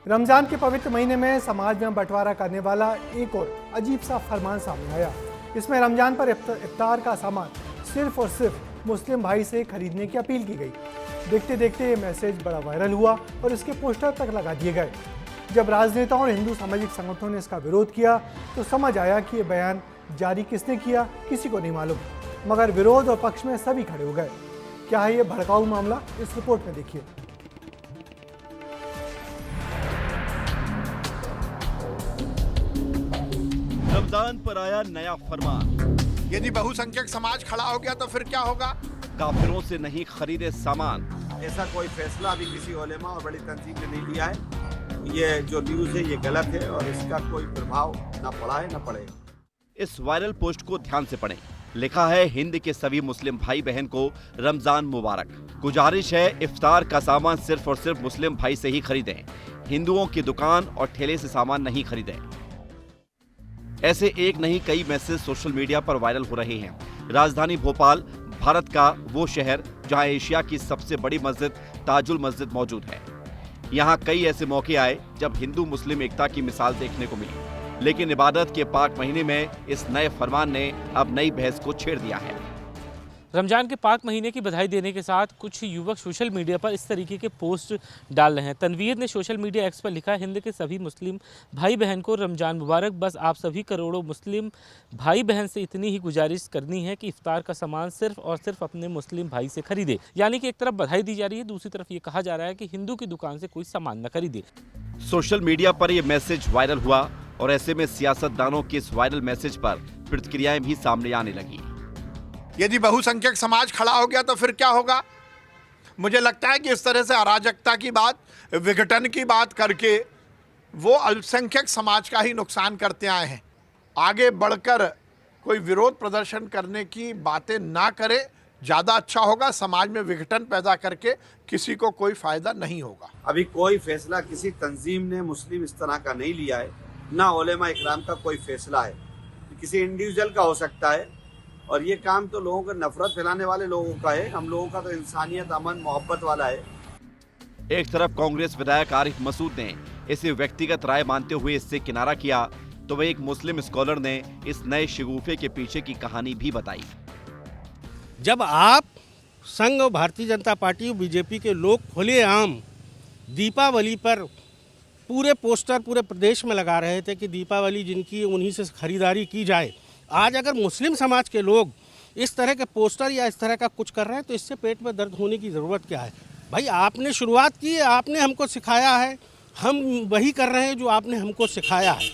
रमजान के पवित्र महीने में समाज में बंटवारा करने वाला एक और अजीब सा फरमान सामने आया। इसमें रमजान पर इफ्तार का सामान सिर्फ और सिर्फ मुस्लिम भाई से खरीदने की अपील की गई। देखते देखते ये मैसेज बड़ा वायरल हुआ और इसके पोस्टर तक लगा दिए गए। जब राजनेताओं और हिंदू सामाजिक संगठनों ने इसका विरोध किया तो समझ आया कि ये बयान जारी किसने किया, किसी को नहीं मालूम, मगर विरोध और पक्ष में सभी खड़े हो गए। क्या है ये भड़काऊ मामला, इस रिपोर्ट में देखिए। रमजान पर आया नया फरमान। यदि बहुसंख्यक समाज खड़ा हो गया तो फिर क्या होगा? काफिरों से नहीं खरीदे सामान। ऐसा कोई फैसला अभी किसी उलेमा और बड़ी तंजीम ने नहीं लिया है। ये जो न्यूज़ है ये गलत है और इसका कोई प्रभाव ना पड़ा है ना पड़ेगा। इस वायरल पोस्ट को ध्यान से पढ़ें। लिखा है, हिंद के सभी मुस्लिम भाई बहन को रमजान मुबारक। गुजारिश है, इफ्तार का सामान सिर्फ और सिर्फ मुस्लिम भाई से ही खरीदें। हिंदुओं की दुकान और ठेले से सामान नहीं खरीदें। ऐसे एक नहीं कई मैसेज सोशल मीडिया पर वायरल हो रहे हैं। राजधानी भोपाल भारत का वो शहर जहां एशिया की सबसे बड़ी मस्जिद ताजुल मस्जिद मौजूद है। यहां कई ऐसे मौके आए जब हिंदू मुस्लिम एकता की मिसाल देखने को मिली, लेकिन इबादत के पाक महीने में इस नए फरमान ने अब नई बहस को छेड़ दिया है। रमजान के पाक महीने की बधाई देने के साथ कुछ युवक सोशल मीडिया पर इस तरीके के पोस्ट डाल रहे हैं। तनवीर ने सोशल मीडिया एक्स पर लिखा, हिंद के सभी मुस्लिम भाई बहन को रमजान मुबारक। बस आप सभी करोड़ों मुस्लिम भाई बहन से इतनी ही गुजारिश करनी है कि इफ्तार का सामान सिर्फ और सिर्फ अपने मुस्लिम भाई से खरीदे। यानी कि एक तरफ बधाई दी जा रही है, दूसरी तरफ ये कहा जा रहा है कि हिंदू की दुकान से कोई सामान न खरीदे। सोशल मीडिया पर यह मैसेज वायरल हुआ और ऐसे में सियासतदानों के इस वायरल मैसेज पर प्रतिक्रियाएं भी सामने आने लगी। यदि बहुसंख्यक समाज खड़ा हो गया तो फिर क्या होगा? मुझे लगता है कि इस तरह से अराजकता की बात, विघटन की बात करके वो अल्पसंख्यक समाज का ही नुकसान करते आए हैं। आगे बढ़कर कोई विरोध प्रदर्शन करने की बातें ना करे, ज़्यादा अच्छा होगा। समाज में विघटन पैदा करके किसी को कोई फ़ायदा नहीं होगा। अभी कोई फैसला किसी तंजीम ने मुस्लिम इस तरह का नहीं लिया है, ना उलेमा इकराम का कोई फैसला है। किसी इंडिविजुअल का हो सकता है और ये काम तो लोगों को नफरत फैलाने वाले लोगों का है। हम लोगों का तो इंसानियत, अमन, मोहब्बत वाला है। एक तरफ कांग्रेस विधायक आरिफ मसूद ने इसे व्यक्तिगत राय मानते हुए इससे किनारा किया, तो वह एक मुस्लिम स्कॉलर ने इस नए शगुफे के पीछे की कहानी भी बताई। जब आप संघ और भारतीय जनता पार्टी और बीजेपी के लोग खुलेआम दीपावली पर पूरे पोस्टर पूरे प्रदेश में लगा रहे थे कि दीपावली जिनकी उन्हीं से खरीदारी की जाए, आज अगर मुस्लिम समाज के लोग इस तरह के पोस्टर या इस तरह का कुछ कर रहे हैं तो इससे पेट में दर्द होने की ज़रूरत क्या है? भाई आपने शुरुआत की है, आपने हमको सिखाया है, हम वही कर रहे हैं जो आपने हमको सिखाया है।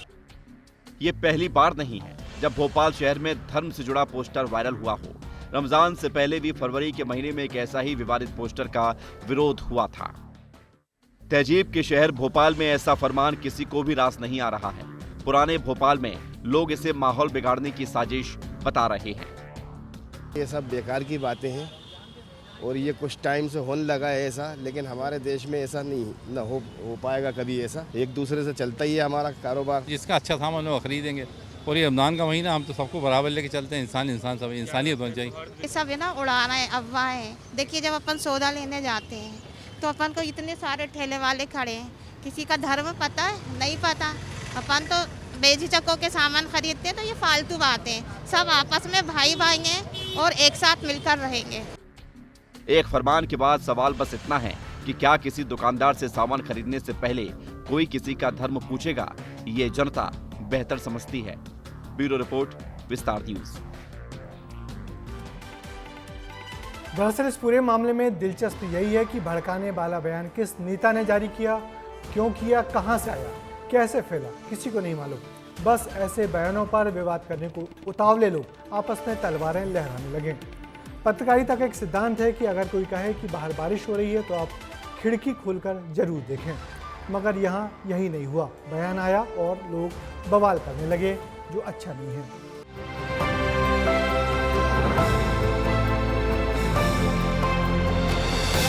ये पहली बार नहीं है जब भोपाल शहर में धर्म से जुड़ा पोस्टर वायरल हुआ हो। रमजान से पहले भी फरवरी के महीने में एक ऐसा ही विवादित पोस्टर का विरोध हुआ था। तहजीब के शहर भोपाल में ऐसा फरमान किसी को भी रास नहीं आ रहा है। पुराने भोपाल में लोग इसे माहौल बिगाड़ने की साजिश बता रहे हैं। ये सब बेकार की बातें हैं और ये कुछ टाइम से होने लगा है ऐसा, लेकिन हमारे देश में ऐसा नहीं हो पाएगा कभी। ऐसा एक दूसरे से चलता ही है हमारा कारोबार। जिसका अच्छा सामान वो खरीदेंगे और ये रमजान का महीना हम तो सबको बराबर लेके चलते हैं। इंसान सब इंसानियत होनी चाहिए। ये सब है ना उड़ाना है, अफवाहें। देखिए जब अपन सौदा लेने जाते हैं तो अपन को इतने सारे ठेले वाले खड़े हैं, किसी का धर्म पता है नहीं पता, अपन तो बेझिझकों के सामान खरीदते हैं। तो ये फालतू बातें, सब आपस में भाई भाई हैं और एक साथ मिलकर रहेंगे। एक फरमान के बाद सवाल बस इतना है कि क्या किसी दुकानदार से सामान खरीदने से पहले कोई किसी का धर्म पूछेगा? ये जनता बेहतर समझती है। ब्यूरो रिपोर्ट, विस्तार न्यूज। दरअसल इस पूरे मामले में दिलचस्प यही है कि भड़काने वाला बयान किस नेता ने जारी किया, क्यों किया, कहां से आया, कैसे फैला, किसी को नहीं मालूम। बस ऐसे बयानों पर विवाद करने को उतावले लोग आपस में तलवारें लहराने लगे। पत्रकारिता का एक सिद्धांत है कि अगर कोई कहे कि बाहर बारिश हो रही है तो आप खिड़की खोलकर जरूर देखें, मगर यहाँ यही नहीं हुआ। बयान आया और लोग बवाल करने लगे, जो अच्छा नहीं है।